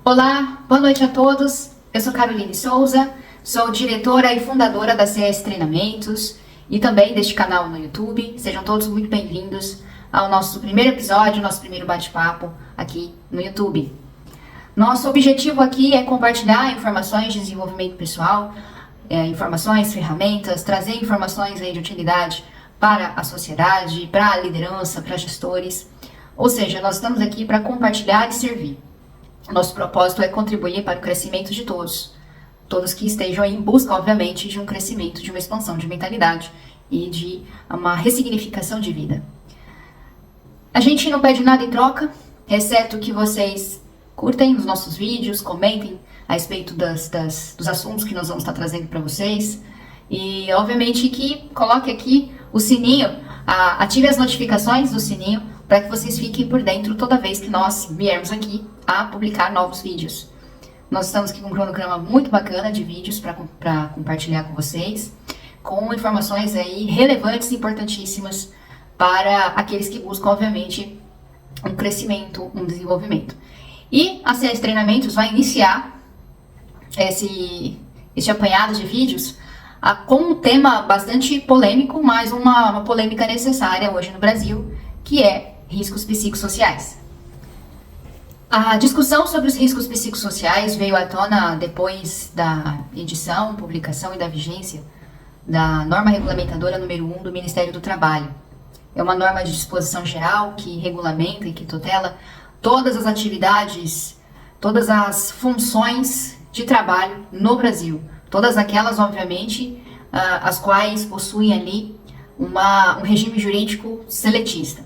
Olá, boa noite a todos. Eu sou Caroline Souza, sou diretora e fundadora da CS Treinamentos e também deste canal no YouTube. Sejam todos muito bem-vindos ao nosso primeiro episódio, nosso primeiro bate-papo aqui no YouTube. Nosso objetivo aqui é compartilhar informações de desenvolvimento pessoal, informações, ferramentas, trazer informações aí de utilidade para a sociedade, para a liderança, para gestores. Ou seja, nós estamos aqui para compartilhar e servir. Nosso propósito é contribuir para o crescimento de todos que estejam em busca, obviamente, de um crescimento, de uma expansão de mentalidade e de uma ressignificação de vida. A gente não pede nada em troca, exceto que vocês curtem os nossos vídeos, comentem a respeito dos assuntos que nós vamos estar trazendo para vocês e, obviamente, que coloque aqui o sininho, ative as notificações do sininho para que vocês fiquem por dentro toda vez que nós viermos aqui a publicar novos vídeos. Nós estamos aqui com um cronograma muito bacana de vídeos para compartilhar com vocês, com informações aí relevantes e importantíssimas para aqueles que buscam, obviamente, um crescimento, um desenvolvimento. E a CS Treinamentos vai iniciar esse apanhado de vídeos com um tema bastante polêmico, mas uma polêmica necessária hoje no Brasil, que é riscos psicossociais. A discussão sobre os riscos psicossociais veio à tona depois da edição, publicação e da vigência da norma regulamentadora número 1 do Ministério do Trabalho. É uma norma de disposição geral que regulamenta e que tutela todas as atividades, todas as funções de trabalho no Brasil. Todas aquelas, obviamente, as quais possuem ali um regime jurídico seletista.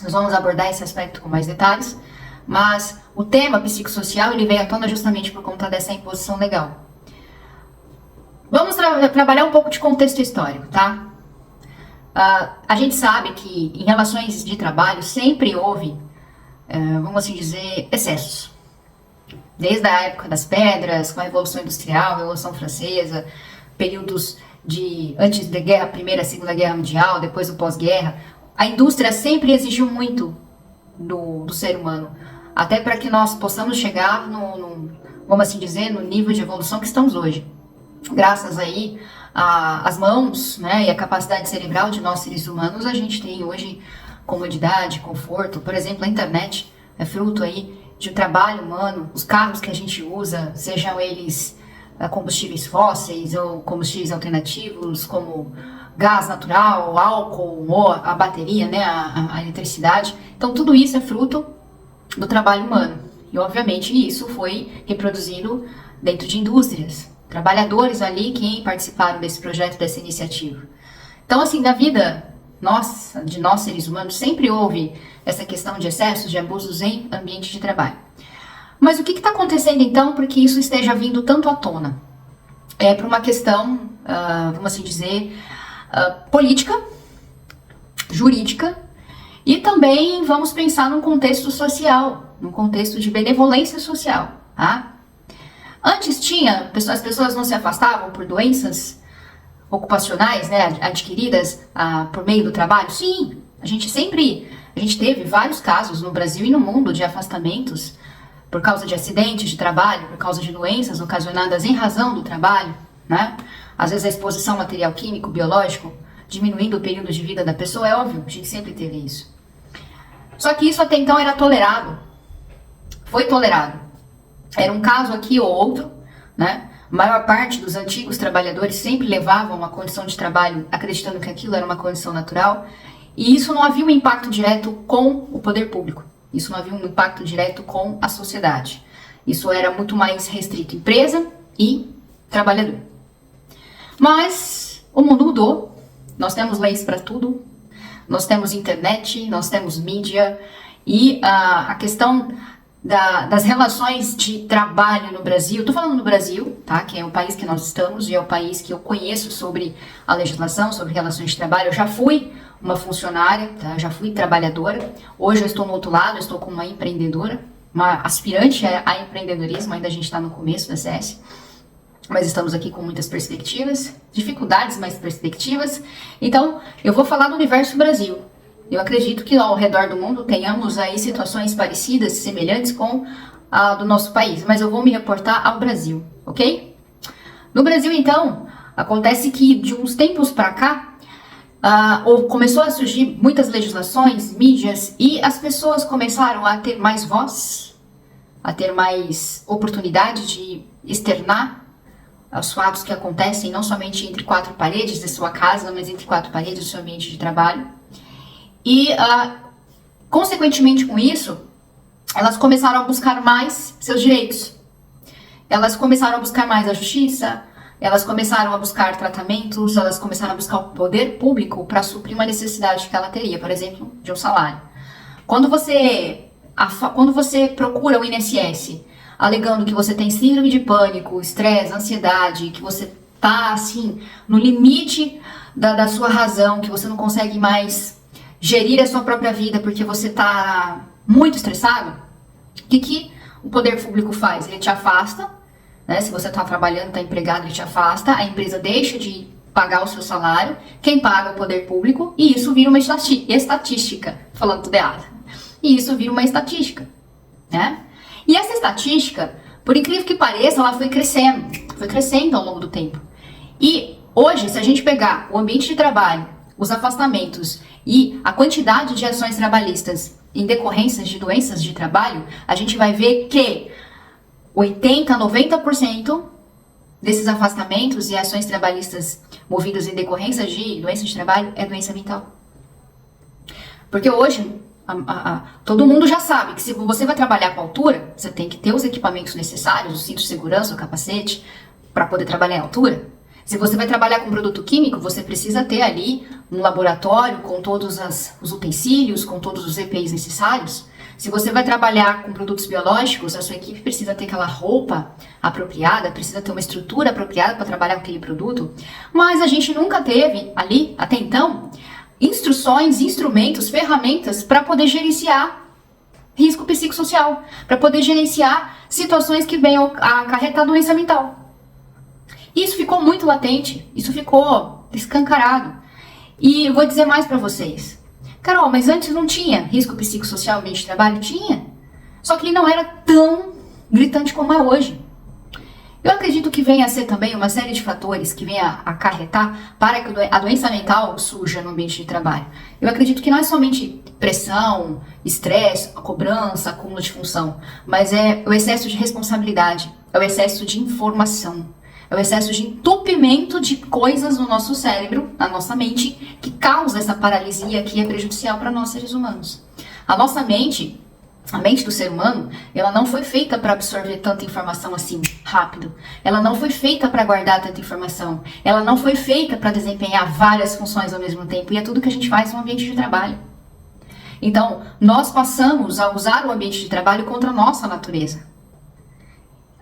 Nós vamos abordar esse aspecto com mais detalhes, mas o tema psicossocial ele veio à tona justamente por conta dessa imposição legal. Vamos trabalhar um pouco de contexto histórico, tá? A gente sabe que em relações de trabalho sempre houve, vamos assim dizer, excessos. Desde a época das pedras, com a Revolução Industrial, a Revolução Francesa, períodos antes da guerra, Primeira e Segunda Guerra Mundial, depois do pós-guerra, a indústria sempre exigiu muito do ser humano, até para que nós possamos chegar vamos assim dizer, no nível de evolução que estamos hoje. Graças aí às mãos, né, e à capacidade cerebral de nós seres humanos, a gente tem hoje comodidade, conforto. Por exemplo, a internet é fruto aí de um trabalho humano. Os carros que a gente usa, sejam eles combustíveis fósseis ou combustíveis alternativos, como gás natural, álcool ou a bateria, né, a eletricidade. Então, tudo isso é fruto do trabalho humano. E, obviamente, isso foi reproduzido dentro de indústrias. Trabalhadores ali que participaram desse projeto, dessa iniciativa. Então, assim, na vida de nós seres humanos, sempre houve essa questão de excessos, de abusos em ambiente de trabalho. Mas o que está acontecendo, então, para que isso esteja vindo tanto à tona? É por uma questão, vamos assim dizer, política, jurídica, e também vamos pensar num contexto social, num contexto de benevolência social, tá? Antes as pessoas não se afastavam por doenças ocupacionais, né, adquiridas por meio do trabalho? Sim, a gente teve vários casos no Brasil e no mundo de afastamentos por causa de acidentes de trabalho, por causa de doenças ocasionadas em razão do trabalho, né? Às vezes a exposição material químico, biológico, diminuindo o período de vida da pessoa, é óbvio, a gente sempre teve isso. Só que isso até então era tolerado, foi tolerado. Era um caso aqui ou outro, né? A maior parte dos antigos trabalhadores sempre levavam uma condição de trabalho acreditando que aquilo era uma condição natural, e isso não havia um impacto direto com o poder público, isso não havia um impacto direto com a sociedade. Isso era muito mais restrito empresa e trabalhador. Mas o mundo mudou, nós temos leis para tudo, nós temos internet, nós temos mídia, e a questão das relações de trabalho no Brasil, estou falando no Brasil, tá? Que é o país que nós estamos e é o país que eu conheço sobre a legislação, sobre relações de trabalho. Eu já fui uma funcionária, tá? Já fui trabalhadora, hoje eu estou no outro lado, eu estou como uma empreendedora, uma aspirante a empreendedorismo, ainda a gente está no começo da CS, mas estamos aqui com muitas perspectivas, dificuldades, mas perspectivas. Então, eu vou falar do universo Brasil. Eu acredito que ao redor do mundo tenhamos aí situações parecidas, semelhantes com do nosso país, mas eu vou me reportar ao Brasil, ok? No Brasil, então, acontece que de uns tempos para cá, começou a surgir muitas legislações, mídias, e as pessoas começaram a ter mais voz, a ter mais oportunidade de externar os fatos que acontecem não somente entre quatro paredes de sua casa, mas entre quatro paredes do seu ambiente de trabalho. E, consequentemente com isso, elas começaram a buscar mais seus direitos. Elas começaram a buscar mais a justiça, elas começaram a buscar tratamentos, elas começaram a buscar o poder público para suprir uma necessidade que ela teria, por exemplo, de um salário. Quando você procura o INSS alegando que você tem síndrome de pânico, estresse, ansiedade, que você tá assim no limite da sua razão, que você não consegue mais gerir a sua própria vida porque você tá muito estressado, o que o poder público faz? Ele te afasta, né? Se você está trabalhando, está empregado, ele te afasta, a empresa deixa de pagar o seu salário, quem paga é o poder público, e isso vira uma estatística, falando tudo errado. E isso vira uma estatística, né? E essa estatística, por incrível que pareça, ela foi crescendo ao longo do tempo. E hoje, se a gente pegar o ambiente de trabalho, os afastamentos e a quantidade de ações trabalhistas em decorrências de doenças de trabalho, a gente vai ver que 80, 90% desses afastamentos e ações trabalhistas movidos em decorrências de doenças de trabalho é doença mental. Porque hoje, todo mundo já sabe que se você vai trabalhar com altura, você tem que ter os equipamentos necessários, o cinto de segurança, o capacete, para poder trabalhar em altura. Se você vai trabalhar com produto químico, você precisa ter ali um laboratório com todos os utensílios, com todos os EPIs necessários. Se você vai trabalhar com produtos biológicos, a sua equipe precisa ter aquela roupa apropriada, precisa ter uma estrutura apropriada para trabalhar com aquele produto. Mas a gente nunca teve ali, até então, instruções, instrumentos, ferramentas para poder gerenciar risco psicossocial, para poder gerenciar situações que venham a acarretar doença mental. Isso ficou muito latente, isso ficou escancarado. E eu vou dizer mais para vocês. Carol, mas antes não tinha risco psicossocial no ambiente de trabalho? Tinha. Só que ele não era tão gritante como é hoje. Eu acredito que venha a ser também uma série de fatores que venha a acarretar para que a doença mental surja no ambiente de trabalho. Eu acredito que não é somente pressão, estresse, a cobrança, acúmulo de função, mas é o excesso de responsabilidade, é o excesso de informação, é o excesso de entupimento de coisas no nosso cérebro, na nossa mente, que causa essa paralisia que é prejudicial para nós seres humanos. A nossa mente, a mente do ser humano, ela não foi feita para absorver tanta informação assim, rápido. Ela não foi feita para guardar tanta informação. Ela não foi feita para desempenhar várias funções ao mesmo tempo. E é tudo que a gente faz no ambiente de trabalho. Então, nós passamos a usar o ambiente de trabalho contra a nossa natureza.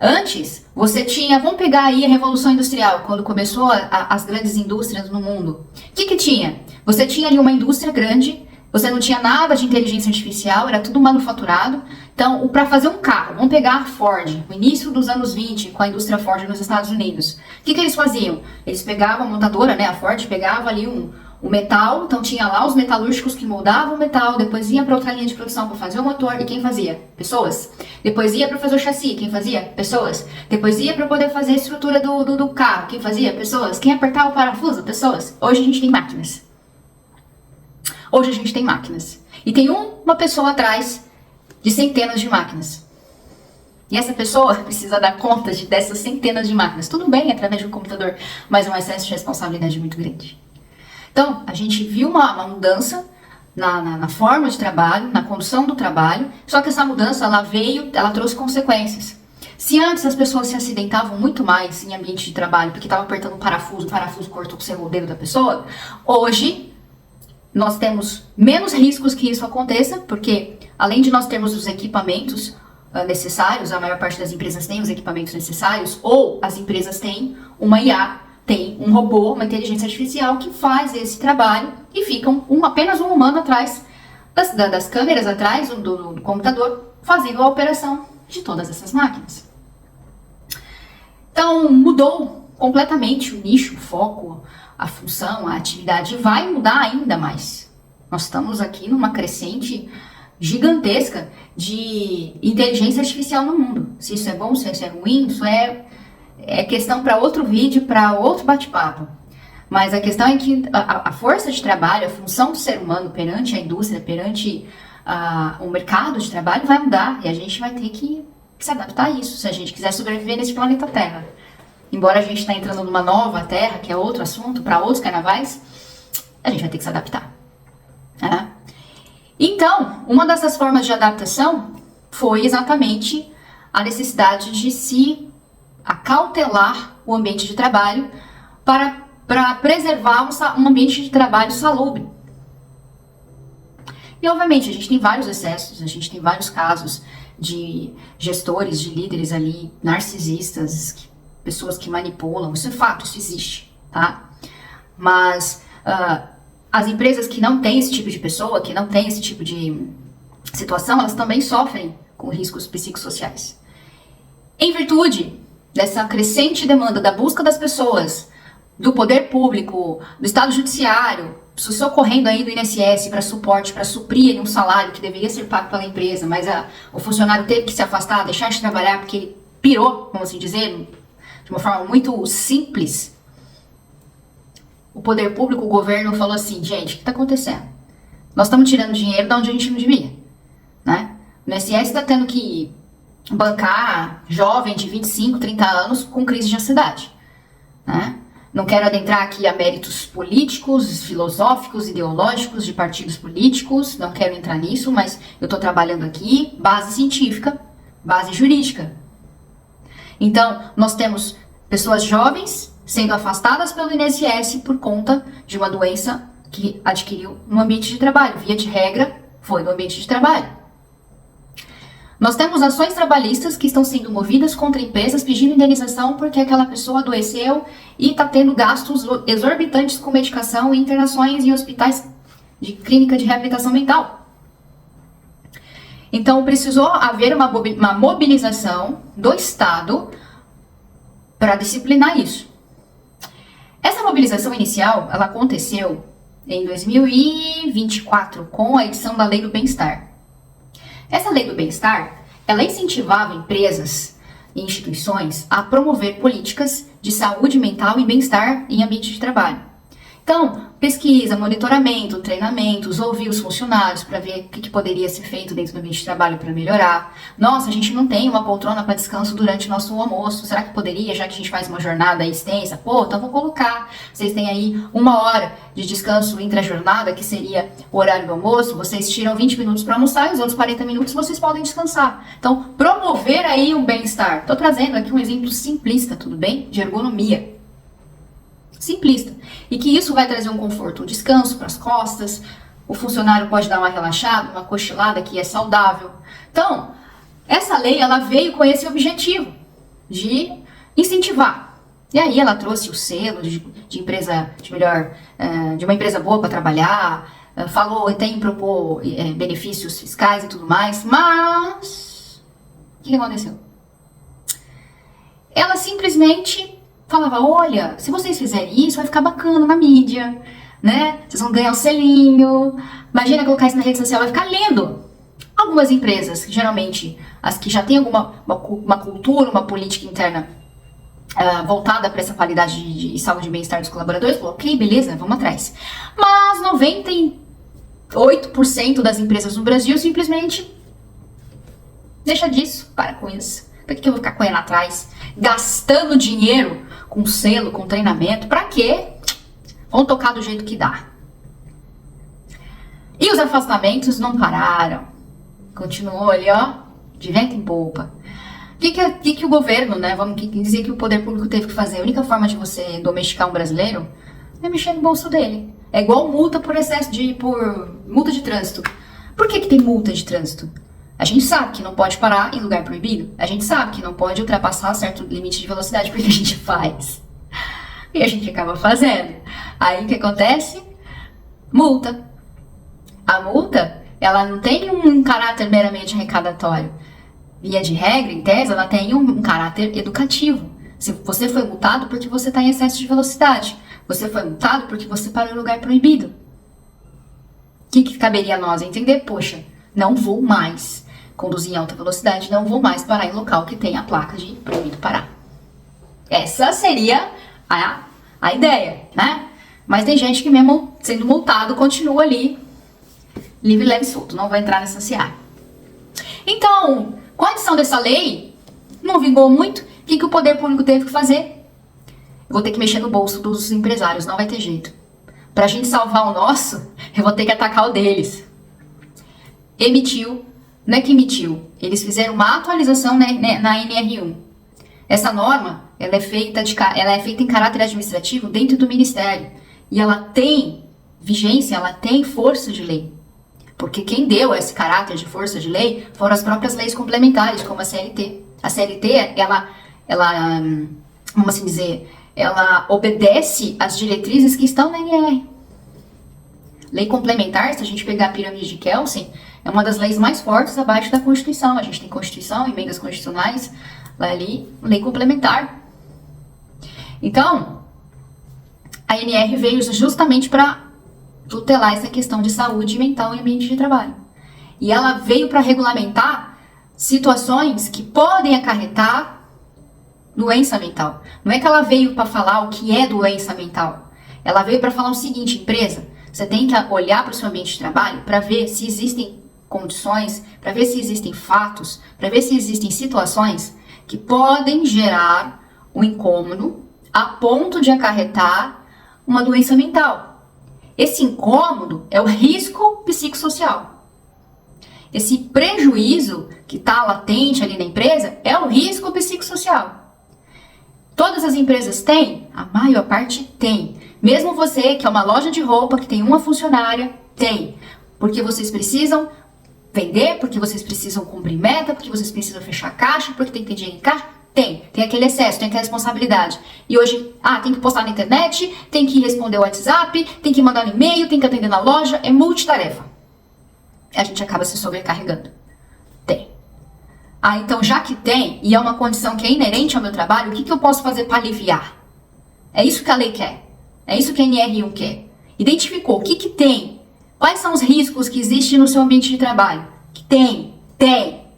Antes, você tinha, vamos pegar aí a Revolução Industrial, quando começou as grandes indústrias no mundo. O que tinha? Você tinha ali uma indústria grande, você não tinha nada de inteligência artificial, era tudo manufaturado. Então, para fazer um carro, vamos pegar a Ford, no início dos anos 20, com a indústria Ford nos Estados Unidos. O que eles faziam? Eles pegavam a montadora, né, a Ford pegava ali o metal, então tinha lá os metalúrgicos que moldavam o metal, depois ia para outra linha de produção para fazer o motor, e quem fazia? Pessoas. Depois ia para fazer o chassi, quem fazia? Pessoas. Depois ia para poder fazer a estrutura do carro, quem fazia? Pessoas. Quem apertava o parafuso? Pessoas. Hoje a gente tem máquinas. Hoje a gente tem máquinas. E tem uma pessoa atrás de centenas de máquinas. E essa pessoa precisa dar conta dessas centenas de máquinas. Tudo bem, através de um computador, mas é um excesso de responsabilidade muito grande. Então, a gente viu uma mudança na forma de trabalho, na condução do trabalho, só que essa mudança, ela trouxe consequências. Se antes as pessoas se acidentavam muito mais em ambiente de trabalho, porque estavam apertando um parafuso, o parafuso cortou o dedo da pessoa, hoje nós temos menos riscos que isso aconteça, porque além de nós termos os equipamentos necessários, a maior parte das empresas tem os equipamentos necessários, ou as empresas têm uma IA, tem um robô, uma inteligência artificial que faz esse trabalho e fica apenas um humano atrás das câmeras, atrás do computador, fazendo a operação de todas essas máquinas. Então, mudou completamente o nicho, o foco, a função, a atividade, e vai mudar ainda mais. Nós estamos aqui numa crescente gigantesca de inteligência artificial no mundo. Se isso é bom, se isso é ruim, isso é questão para outro vídeo, para outro bate-papo. Mas a questão é que a força de trabalho, a função do ser humano perante a indústria, perante o mercado de trabalho vai mudar e a gente vai ter que se adaptar a isso, se a gente quiser sobreviver nesse planeta Terra. Embora a gente está entrando numa nova Terra, que é outro assunto, para outros carnavais, a gente vai ter que se adaptar. Então, uma dessas formas de adaptação foi exatamente a necessidade de se acautelar o ambiente de trabalho para preservar um ambiente de trabalho salubre. E, obviamente, a gente tem vários excessos, a gente tem vários casos de gestores, de líderes ali, narcisistas, pessoas que manipulam. Isso é fato, isso existe, tá? Mas as empresas que não têm esse tipo de pessoa, que não têm esse tipo de situação, elas também sofrem com riscos psicossociais. Em virtude dessa crescente demanda da busca das pessoas, do poder público, do Estado Judiciário, socorrendo aí do INSS para suporte, para suprir um salário que deveria ser pago pela empresa, mas o funcionário teve que se afastar, deixar de trabalhar porque ele pirou, vamos assim dizer, de uma forma muito simples. O poder público, o governo falou assim, gente, o que está acontecendo? Nós estamos tirando dinheiro de onde a gente não devia, né? O INSS está tendo que bancar jovem de 25, 30 anos com crise de ansiedade, né? Não quero adentrar aqui a méritos políticos, filosóficos, ideológicos de partidos políticos, não quero entrar nisso, mas eu estou trabalhando aqui base científica, base jurídica. Então, nós temos pessoas jovens sendo afastadas pelo INSS por conta de uma doença que adquiriu no ambiente de trabalho. Via de regra, foi no ambiente de trabalho. Nós temos ações trabalhistas que estão sendo movidas contra empresas pedindo indenização porque aquela pessoa adoeceu e está tendo gastos exorbitantes com medicação e internações em hospitais de clínica de reabilitação mental. Então, precisou haver uma mobilização do Estado para disciplinar isso. Essa mobilização inicial, ela aconteceu em 2024 com a edição da Lei do Bem-Estar. Essa lei do bem-estar, ela incentivava empresas e instituições a promover políticas de saúde mental e bem-estar em ambiente de trabalho. Então, pesquisa, monitoramento, treinamentos, ouvir os funcionários para ver o que poderia ser feito dentro do ambiente de trabalho para melhorar. Nossa, a gente não tem uma poltrona para descanso durante o nosso almoço. Será que poderia, já que a gente faz uma jornada extensa? Pô, então vou colocar. Vocês têm aí 1 hora de descanso intra-jornada, que seria o horário do almoço. Vocês tiram 20 minutos para almoçar e os outros 40 minutos vocês podem descansar. Então, promover aí um bem-estar. Estou trazendo aqui um exemplo simplista, tudo bem? De ergonomia. Simplista. E que isso vai trazer um conforto, um descanso para as costas, o funcionário pode dar uma relaxada, uma cochilada que é saudável. Então, essa lei ela veio com esse objetivo de incentivar. E aí ela trouxe o selo de empresa de melhor, de uma empresa boa para trabalhar, falou e tem propor benefícios fiscais e tudo mais, mas o que aconteceu? Ela simplesmente falava, olha, se vocês fizerem isso, vai ficar bacana na mídia, né? Vocês vão ganhar o selinho. Imagina colocar isso na rede social, vai ficar lindo. Algumas empresas, geralmente as que já têm uma cultura, uma política interna voltada para essa qualidade de saúde e bem-estar dos colaboradores, falou, ok, beleza, vamos atrás. Mas 98% das empresas no Brasil simplesmente deixa disso, para com isso. Por que eu vou ficar correndo atrás, gastando dinheiro com selo, com treinamento? Pra quê? Vão tocar do jeito que dá. E os afastamentos não pararam. Continuou ali, ó, de vento em popa. O que o governo, né, vamos dizer que o poder público teve que fazer? A única forma de você domesticar um brasileiro é mexer no bolso dele. É igual multa por multa de trânsito. Por que tem multa de trânsito? A gente sabe que não pode parar em lugar proibido. A gente sabe que não pode ultrapassar certo limite de velocidade, porque a gente faz. E a gente acaba fazendo. Aí o que acontece? Multa. A multa, ela não tem um caráter meramente arrecadatório. Via de regra, em tese, ela tem um caráter educativo. Se você foi multado porque você está em excesso de velocidade. Você foi multado porque você parou em lugar proibido. O que caberia a nós entender? Poxa, Não vou mais conduzir em alta velocidade, não vou mais parar em local que tenha a placa de proibido parar. Essa seria a ideia, né? Mas tem gente que mesmo sendo multado continua ali, livre, leve e solto, não vai entrar nessa seara. Então, com a edição dessa lei, não vingou muito, o que o poder público teve que fazer? Eu vou ter que mexer no bolso dos empresários, não vai ter jeito. Pra gente salvar o nosso, eu vou ter que atacar o deles. Emitiu, não é que emitiu, eles fizeram uma atualização na NR1. Essa norma, ela é feita em caráter administrativo dentro do Ministério. E ela tem vigência, ela tem força de lei. Porque quem deu esse caráter de força de lei foram as próprias leis complementares, como a CLT. A CLT, ela vamos assim dizer, ela obedece às diretrizes que estão na NR. Lei complementar, se a gente pegar a pirâmide de Kelsen, é uma das leis mais fortes abaixo da Constituição. A gente tem Constituição, emendas constitucionais, lá ali, lei complementar. Então, a NR veio justamente para tutelar essa questão de saúde mental e ambiente de trabalho. E ela veio para regulamentar situações que podem acarretar doença mental. Não é que ela veio para falar o que é doença mental. Ela veio para falar o seguinte, empresa, você tem que olhar para o seu ambiente de trabalho para ver se existem condições, para ver se existem fatos, para ver se existem situações que podem gerar um incômodo a ponto de acarretar uma doença mental. Esse incômodo é o risco psicossocial. Esse prejuízo que está latente ali na empresa é o risco psicossocial. Todas as empresas têm? A maior parte tem. Mesmo você, que é uma loja de roupa, que tem uma funcionária, tem. Porque vocês precisam vender, porque vocês precisam cumprir meta, porque vocês precisam fechar caixa, porque tem que ter dinheiro em caixa. Tem aquele excesso, tem aquela responsabilidade. E hoje, tem que postar na internet, tem que responder o WhatsApp, tem que mandar um e-mail, tem que atender na loja, é multitarefa. A gente acaba se sobrecarregando. Tem. Então já que tem, e é uma condição que é inerente ao meu trabalho, o que eu posso fazer para aliviar? É isso que a lei quer. É isso que a NR1 quer. Identificou o que tem. Quais são os riscos que existem no seu ambiente de trabalho? Que tem.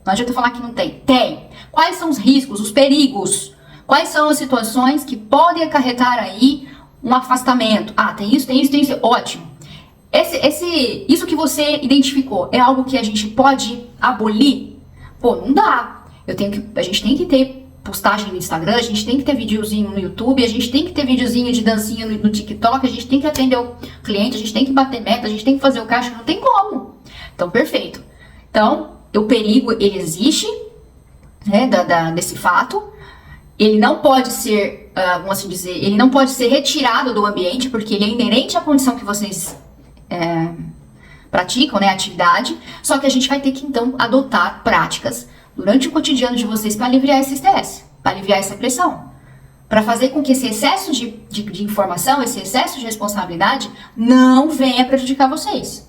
Não adianta falar que não tem. Tem. Quais são os riscos, os perigos? Quais são as situações que podem acarretar aí um afastamento? Tem isso. Ótimo. Isso que você identificou é algo que a gente pode abolir? Não dá. A gente tem que ter postagem no Instagram, a gente tem que ter videozinho no YouTube, a gente tem que ter videozinho de dancinha no TikTok, a gente tem que atender o cliente, a gente tem que bater meta, a gente tem que fazer o caixa, não tem como. Então, perfeito. Então, o perigo, ele existe, né, desse fato. Ele não pode ser, vamos assim dizer, ele não pode ser retirado do ambiente, porque ele é inerente à condição que vocês praticam, né, a atividade. Só que a gente vai ter que, então, adotar práticas durante o cotidiano de vocês para aliviar esse estresse, para aliviar essa pressão, para fazer com que esse excesso de informação, esse excesso de responsabilidade não venha prejudicar vocês.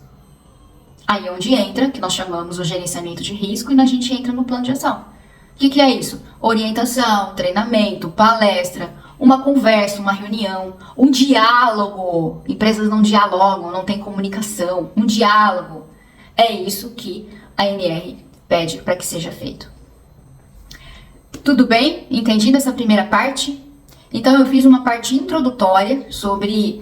Aí é onde entra, que nós chamamos o gerenciamento de risco, e a gente entra no plano de ação. O que é isso? Orientação, treinamento, palestra, uma conversa, uma reunião, um diálogo. Empresas não dialogam, não tem comunicação, um diálogo. É isso que a NR pede para que seja feito. Tudo bem? Entendido essa primeira parte? Então eu fiz uma parte introdutória sobre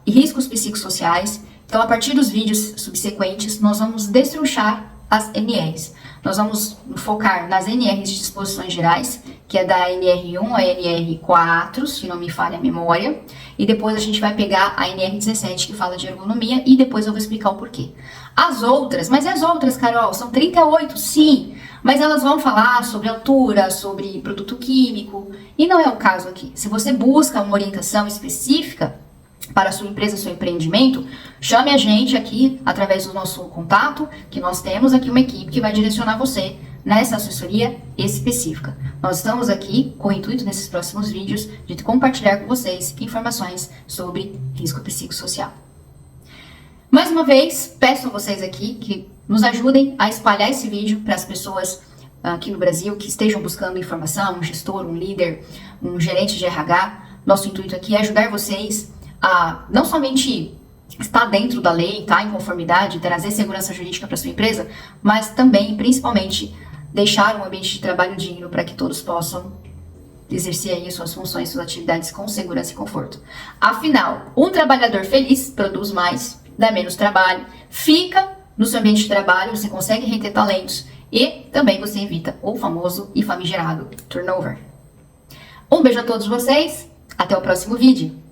riscos psicossociais. Então, a partir dos vídeos subsequentes, nós vamos destrinchar as NRs. Nós vamos focar nas NRs de disposições gerais, que é da NR1 a NR4, se não me falha a memória. E depois a gente vai pegar a NR17, que fala de ergonomia, e depois eu vou explicar o porquê. As outras, Carol, são 38, sim, mas elas vão falar sobre altura, sobre produto químico, e não é o caso aqui. Se você busca uma orientação específica para a sua empresa, seu empreendimento, chame a gente aqui através do nosso contato, que nós temos aqui uma equipe que vai direcionar você nessa assessoria específica. Nós estamos aqui com o intuito nesses próximos vídeos de compartilhar com vocês informações sobre risco psicossocial. Mais uma vez, peço a vocês aqui que nos ajudem a espalhar esse vídeo para as pessoas aqui no Brasil que estejam buscando informação, um gestor, um líder, um gerente de RH. Nosso intuito aqui é ajudar vocês a não somente está dentro da lei, está em conformidade, trazer segurança jurídica para sua empresa, mas também, principalmente, deixar um ambiente de trabalho digno para que todos possam exercer aí suas funções, suas atividades com segurança e conforto. Afinal, um trabalhador feliz produz mais, dá menos trabalho, fica no seu ambiente de trabalho, você consegue reter talentos e também você evita o famoso e famigerado turnover. Um beijo a todos vocês, até o próximo vídeo.